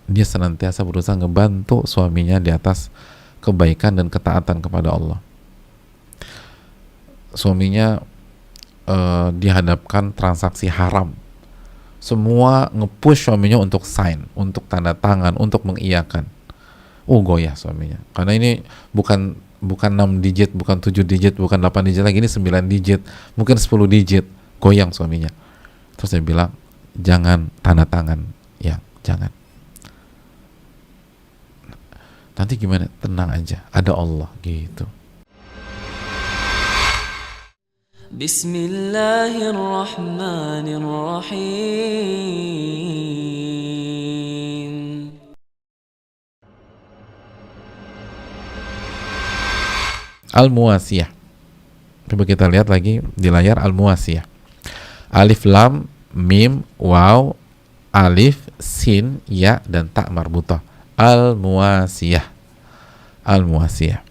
dia senantiasa berusaha ngebantu suaminya di atas kebaikan dan ketaatan kepada Allah. Suaminya dihadapkan transaksi haram, semua nge-push suaminya untuk sign, untuk tanda tangan, untuk mengiyakan. Goyah suaminya. Karena ini bukan 6 digit, bukan 7 digit, bukan 8 digit lagi, ini 9 digit, mungkin 10 digit. Goyang suaminya. Terus saya bilang, jangan tanda tangan, ya, jangan. Nanti gimana? Tenang aja, ada Allah gitu. Bismillahirrahmanirrahim. Al-Muwasiyah. Coba kita lihat lagi di layar Al-Muwasiyah. Alif lam mim waw alif sin ya dan ta marbutah. Al-Muwasiyah. Al-Muwasiyah.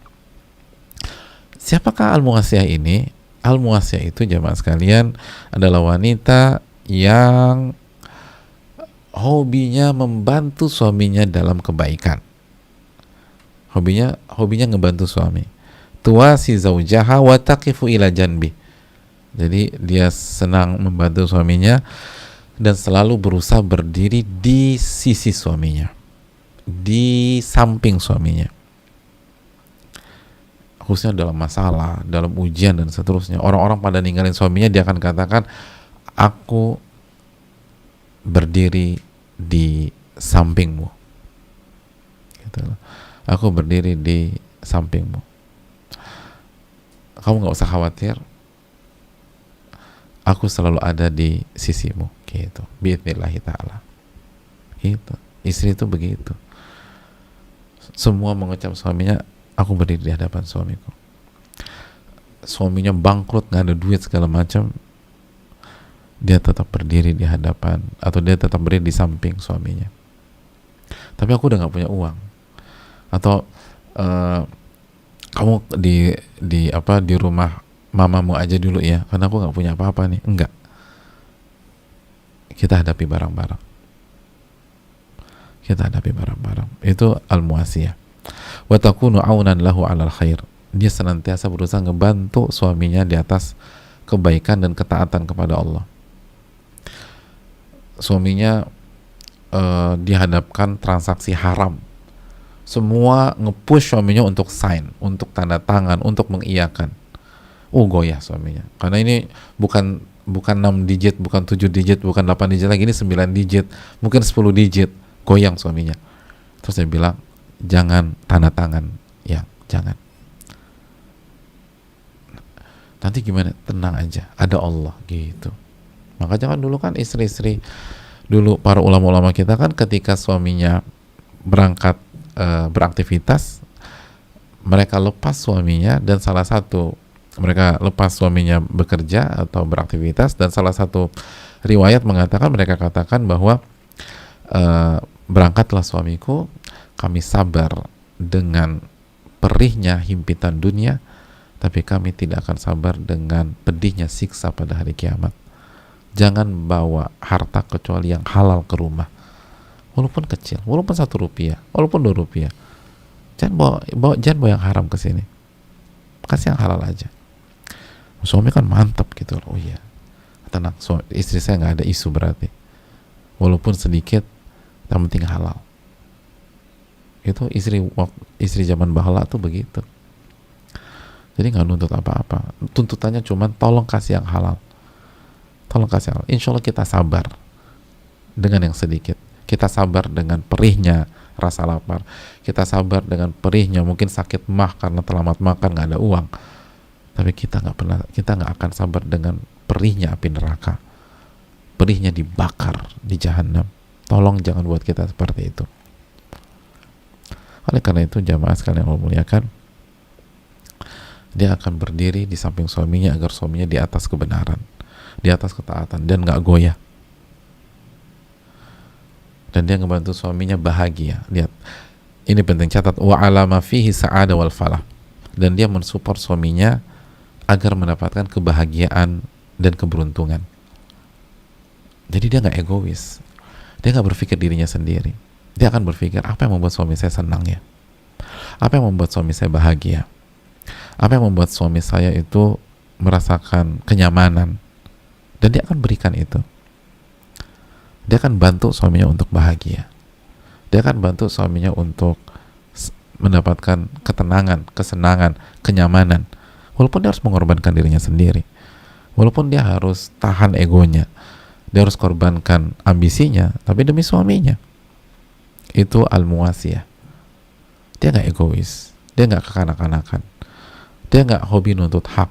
Siapakah Al-Muwasiyah ini? Al-Muwasiyah itu jamaah sekalian adalah wanita yang hobinya membantu suaminya dalam kebaikan. Hobinya ngebantu suami. Tuwasi zaujaha wa taqifu ila janbi. Jadi dia senang membantu suaminya dan selalu berusaha berdiri di sisi suaminya, di samping suaminya, khususnya dalam masalah, dalam ujian dan seterusnya. Orang-orang pada ninggalin suaminya, dia akan katakan, aku berdiri di sampingmu gitu. Aku berdiri di sampingmu, kamu gak usah khawatir, aku selalu ada di sisimu gitu. Biidnillahi ta'ala gitu. Istri itu begitu, semua mengucap suaminya, aku berdiri di hadapan suamiku. Suaminya bangkrut, gak ada duit segala macam, dia tetap berdiri di hadapan, atau dia tetap berdiri di samping suaminya. Tapi aku udah gak punya uang, atau kamu di rumah mamamu aja dulu ya, karena aku gak punya apa-apa nih. Enggak, kita hadapi bareng-bareng. Itu al-muwasiyah. Wa takunu aunan lahu 'alal khair. Dia senantiasa berusaha ngebantu suaminya di atas kebaikan dan ketaatan kepada Allah. Suaminya dihadapkan transaksi haram, semua nge-push suaminya untuk sign, untuk tanda tangan, untuk mengiyakan. Goyah suaminya. Karena ini bukan 6 digit, bukan 7 digit, bukan 8 digit lagi, ini 9 digit, mungkin 10 digit. Goyang suaminya. Terus saya bilang, jangan tanda tangan, ya, jangan. Nanti gimana? Tenang aja, ada Allah gitu. Maka jangan dulu kan istri-istri dulu, para ulama-ulama kita kan ketika suaminya berangkat beraktivitas, mereka lepas suaminya, dan mereka lepas suaminya bekerja atau beraktivitas, dan salah satu riwayat mengatakan, mereka katakan bahwa berangkatlah suamiku, kami sabar dengan perihnya himpitan dunia, tapi kami tidak akan sabar dengan pedihnya siksa pada hari kiamat. Jangan bawa harta kecuali yang halal ke rumah, walaupun kecil, walaupun 1 rupiah, walaupun 2 rupiah. Jangan bawa yang haram ke sini, kasih yang halal aja. Suami kan mantap gitu loh. Oh iya, tenang, istri saya nggak ada isu berarti, walaupun sedikit, yang penting halal. Itu istri zaman bahala tuh begitu. Jadi nggak nuntut apa-apa, tuntutannya cuman tolong kasih yang halal, tolong kasih halal. Insya Allah kita sabar dengan yang sedikit, kita sabar dengan perihnya rasa lapar, kita sabar dengan perihnya mungkin sakit mah karena terlambat makan, nggak ada uang. Tapi kita nggak akan sabar dengan perihnya api neraka, perihnya dibakar di jahanam. Tolong jangan buat kita seperti itu. Oleh karena itu, jamaah sekalian yang muliakan, dia akan berdiri di samping suaminya agar suaminya di atas kebenaran, di atas ketaatan, dan nggak goyah. Dan dia ngebantu suaminya bahagia. Lihat, ini penting, catat, wa alama fihi sa'ada wal falah. Dan dia mensupport suaminya agar mendapatkan kebahagiaan dan keberuntungan. Jadi dia nggak egois, dia nggak berpikir dirinya sendiri. Dia akan berpikir, apa yang membuat suami saya senang ya? Apa yang membuat suami saya bahagia? Apa yang membuat suami saya itu merasakan kenyamanan? Dan dia akan berikan itu. Dia akan bantu suaminya untuk bahagia. Dia akan bantu suaminya untuk mendapatkan ketenangan, kesenangan, kenyamanan. Walaupun dia harus mengorbankan dirinya sendiri. Walaupun dia harus tahan egonya. Dia harus korbankan ambisinya, tapi demi suaminya. Itu al-muwasiyah. Dia nggak egois. Dia nggak kekanak-kanakan. Dia nggak hobi nuntut hak.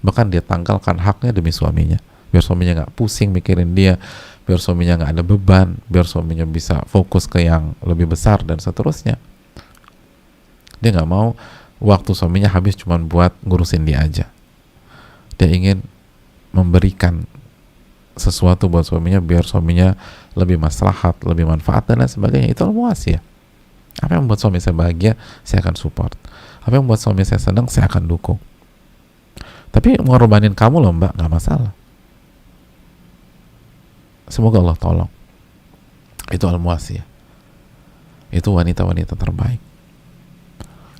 Bahkan dia tanggalkan haknya demi suaminya. Biar suaminya nggak pusing mikirin dia. Biar suaminya nggak ada beban. Biar suaminya bisa fokus ke yang lebih besar dan seterusnya. Dia nggak mau waktu suaminya habis cuma buat ngurusin dia aja. Dia ingin memberikan sesuatu buat suaminya biar suaminya lebih maslahat, lebih manfaat dan lain sebagainya. Itu al-muwasiyah. Apa yang membuat suami saya bahagia, saya akan support. Apa yang membuat suami saya senang, saya akan dukung. Tapi ngorbanin kamu loh mbak, nggak masalah. Semoga Allah tolong. Itu al-muwasiyah. Itu wanita-wanita terbaik.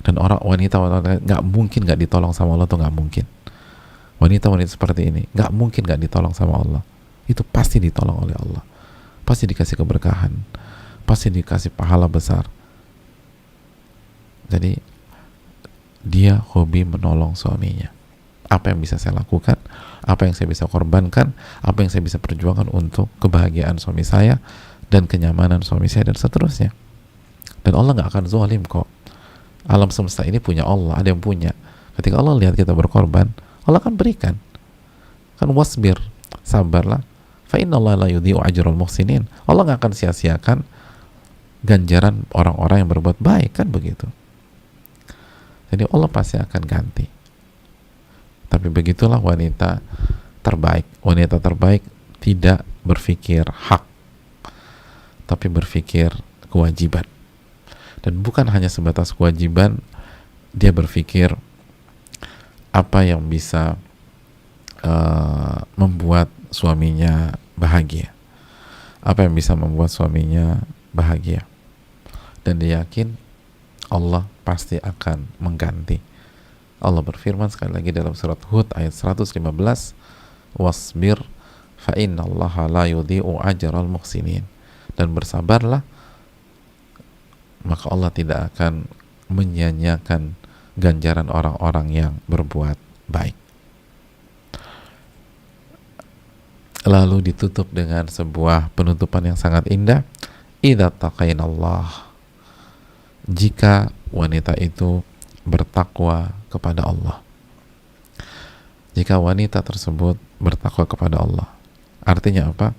Dan orang wanita nggak mungkin nggak ditolong sama Allah, tuh nggak mungkin. Wanita-wanita seperti ini nggak mungkin nggak ditolong sama Allah. Itu pasti ditolong oleh Allah. Pasti dikasih keberkahan. Pasti dikasih pahala besar. Jadi dia hobi menolong suaminya. Apa yang bisa saya lakukan? Apa yang saya bisa korbankan? Apa yang saya bisa perjuangkan untuk kebahagiaan suami saya dan kenyamanan suami saya dan seterusnya. Dan Allah nggak akan zalim kok. Alam semesta ini punya Allah, ada yang punya. Ketika Allah lihat kita berkorban, Allah akan berikan. Kan wasbir, sabarlah. Fa innallaha la yudhi'u ajral muhsinin. Allah nggak akan sia-siakan ganjaran orang-orang yang berbuat baik, kan begitu. Jadi Allah pasti akan ganti. Tapi begitulah wanita terbaik. Wanita terbaik tidak berpikir hak, tapi berpikir kewajiban. Dan bukan hanya sebatas kewajiban, dia berpikir apa yang bisa membuat suaminya bahagia, apa yang bisa membuat suaminya bahagia. Dan dia yakin Allah pasti akan mengganti. Allah berfirman sekali lagi dalam surat Hud ayat 115, wasbir fa innallaha la yudhi'u ajral muhsinin. Dan bersabarlah, maka Allah tidak akan menyia-nyiakan ganjaran orang-orang yang berbuat baik. Lalu ditutup dengan sebuah penutupan yang sangat indah. Idza taqainallah, jika wanita itu bertakwa kepada Allah. Jika wanita tersebut bertakwa kepada Allah. Artinya apa?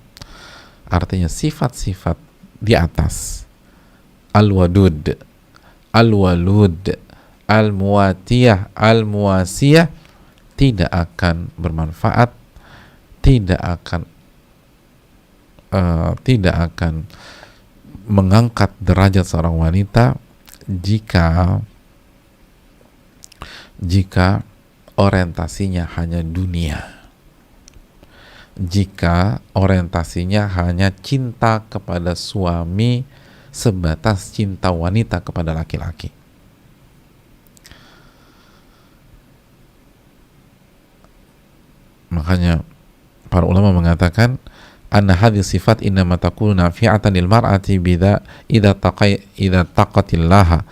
Artinya sifat-sifat di atas al-wadud, al-walud, al-muwatiyah, al-muwasiyah tidak akan bermanfaat, tidak akan mengangkat derajat seorang wanita jika orientasinya hanya dunia, jika orientasinya hanya cinta kepada suami sebatas cinta wanita kepada laki-laki. Makanya para ulama mengatakan anna hadhihi sifat innama takunu nafi'atan lil mar'ati bidza idza taqatillaha.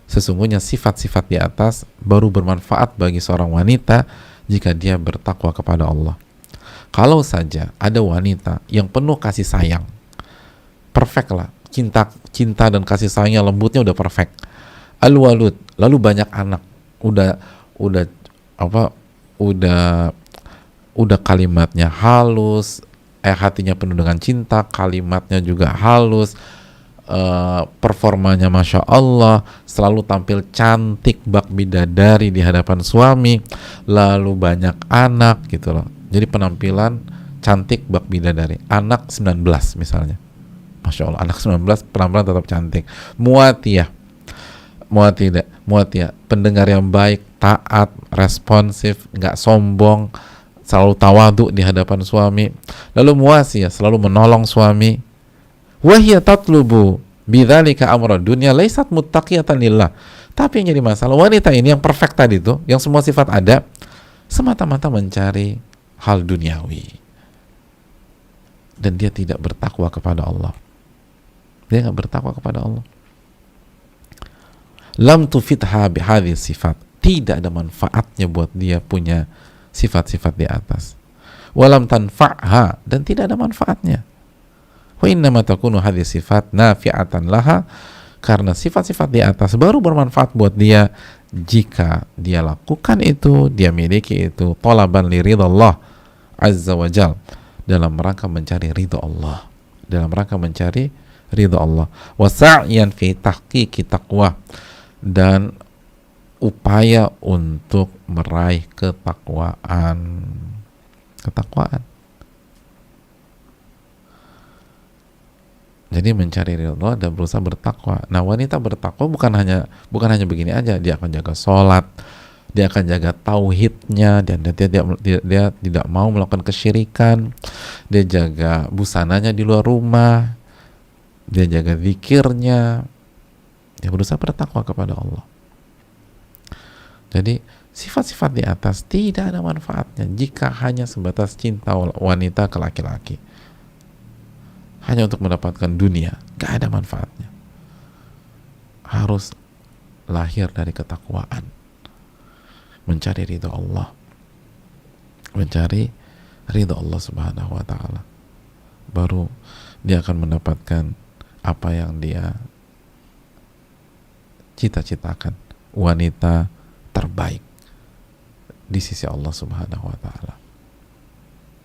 Sesungguhnya sifat-sifat di atas baru bermanfaat bagi seorang wanita jika dia bertakwa kepada Allah. Kalau saja ada wanita yang penuh kasih sayang, perfect lah, cinta dan kasih sayangnya, lembutnya udah perfect, al-walud, lalu banyak anak, udah kalimatnya halus, hatinya penuh dengan cinta, kalimatnya juga halus, performanya Masya Allah, selalu tampil cantik bak bidadari di hadapan suami, lalu banyak anak gitu loh. Jadi penampilan cantik bak bidadari, anak 19 misalnya, Masya Allah, anak 19 penampilan tetap cantik. Muatiyah, pendengar yang baik, taat, responsif, nggak sombong, selalu tawadhu di hadapan suami. Lalu muasiyah, selalu menolong suami. Wahiyah tatlubu Bidzalika amra dunya laisat muttaqiyatan lillah. Tapi yang jadi masalah, wanita ini yang perfect tadi itu, yang semua sifat ada, semata-mata mencari hal duniawi. Dan dia tidak bertakwa kepada Allah. Dia nggak bertakwa kepada Allah. Lam tufitha bihadhihi sifat. Tidak ada manfaatnya buat dia punya sifat-sifat di atas. Walam tanfa'ha, dan tidak ada manfaatnya. Wa innama takunu hadhihi sifat nafi'atan laha, karena sifat-sifat di atas baru bermanfaat buat dia jika dia lakukan itu, dia miliki itu, talaban li ridallah azza wa jal, dalam rangka mencari ridha Allah, dalam rangka mencari ridha Allah, wa sa'yan fi tahqiqi taqwa, dan upaya untuk meraih ketakwaan. Jadi mencari ridha Allah dan berusaha bertakwa. Nah, wanita bertakwa bukan hanya begini aja. Dia akan jaga sholat, dia akan jaga tauhidnya, dan dia tidak mau melakukan kesyirikan. Dia jaga busananya di luar rumah, dia jaga zikirnya, dia berusaha bertakwa kepada Allah. Jadi sifat-sifat di atas tidak ada manfaatnya jika hanya sebatas cinta wanita ke laki-laki, hanya untuk mendapatkan dunia, gak ada manfaatnya. Harus lahir dari ketakwaan, mencari ridha Allah, mencari ridha Allah subhanahu wa ta'ala, baru dia akan mendapatkan apa yang dia cita-citakan, wanita terbaik di sisi Allah subhanahu wa ta'ala.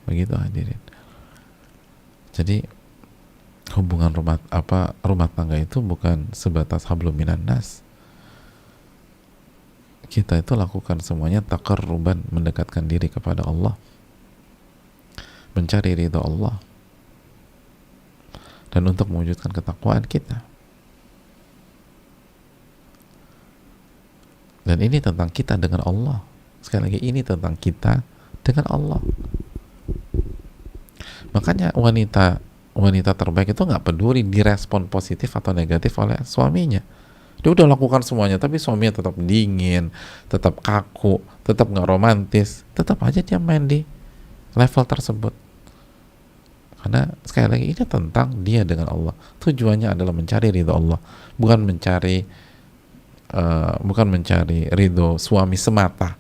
Begitu hadirin. Jadi hubungan rumah tangga itu bukan sebatas hablum minan nas. Kita itu lakukan semuanya taqarruban, mendekatkan diri kepada Allah, mencari ridha Allah, dan untuk mewujudkan ketakwaan kita. Dan ini tentang kita dengan Allah. Sekali lagi, ini tentang kita dengan Allah. Makanya wanita terbaik itu nggak peduli direspon positif atau negatif oleh suaminya. Dia udah lakukan semuanya, tapi suaminya tetap dingin, tetap kaku, tetap nggak romantis, tetap aja dia main di level tersebut. Karena sekali lagi, ini tentang dia dengan Allah. Tujuannya adalah mencari ridho Allah, bukan mencari ridho suami semata.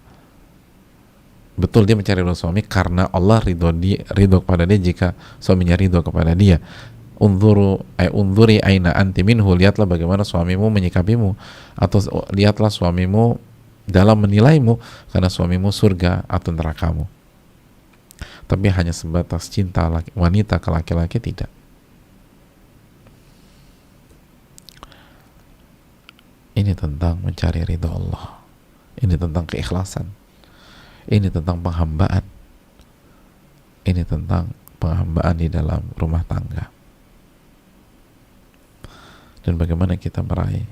Betul, dia mencari ridho suami karena Allah ridho kepada dia jika suaminya ridho kepada dia. Unzuri aina anti minhu, lihatlah bagaimana suamimu menyikapimu, atau lihatlah suamimu dalam menilaimu, karena suamimu surga atau nerakamu. Tapi hanya sebatas cinta wanita ke laki-laki, tidak. Ini tentang mencari ridho Allah, ini tentang keikhlasan, ini tentang penghambaan, ini tentang penghambaan di dalam rumah tangga, dan bagaimana kita meraih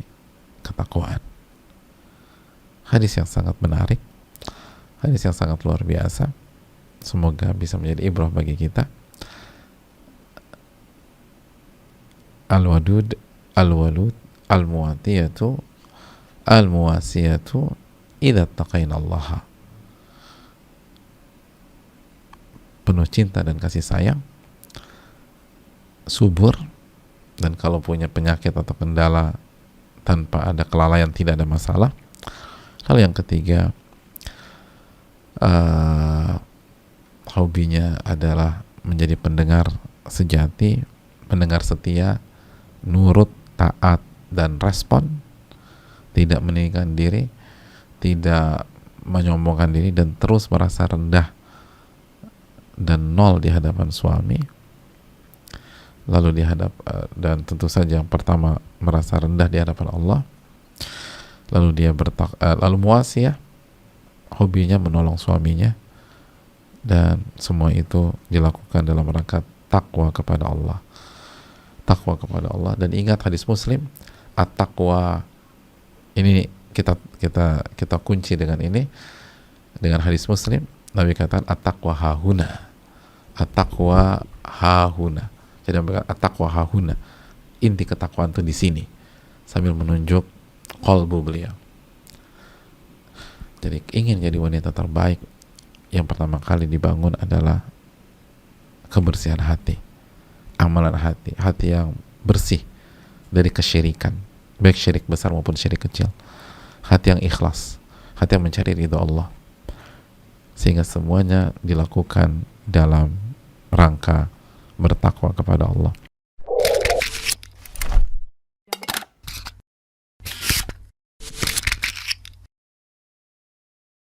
ketakwaan. Hadis yang sangat menarik, hadis yang sangat luar biasa. Semoga bisa menjadi ibrah bagi kita. Al-wadud, al-walud, al-muwatiyatu, al-muwasiyatu idza taqainallaha. Penuh cinta dan kasih sayang, subur, dan kalau punya penyakit atau kendala tanpa ada kelalaian, tidak ada masalah. Hal yang ketiga, hobinya adalah menjadi pendengar sejati, pendengar setia, nurut, taat, dan respon, tidak meninggikan diri, tidak menyombongkan diri, dan terus merasa rendah dan nol di hadapan suami. Lalu dan tentu saja yang pertama merasa rendah di hadapan Allah, lalu dia lalu muasiyah, hobinya menolong suaminya, dan semua itu dilakukan dalam rangka takwa kepada Allah. Takwa kepada Allah. Dan ingat hadis Muslim, at-taqwa, ini kita kunci dengan ini, dengan hadis Muslim. Nabi katakan at-taqwa hahuna, at-taqwa hahuna. Jadi at-taqwa hahuna, inti ketakwaan itu di sini, sambil menunjuk qalbu beliau. Jadi ingin jadi wanita terbaik, yang pertama kali dibangun adalah kebersihan hati, amalan hati, hati yang bersih dari kesyirikan, baik syirik besar maupun syirik kecil, hati yang ikhlas, hati yang mencari ridho Allah, sehingga semuanya dilakukan dalam rangka bertakwa kepada Allah.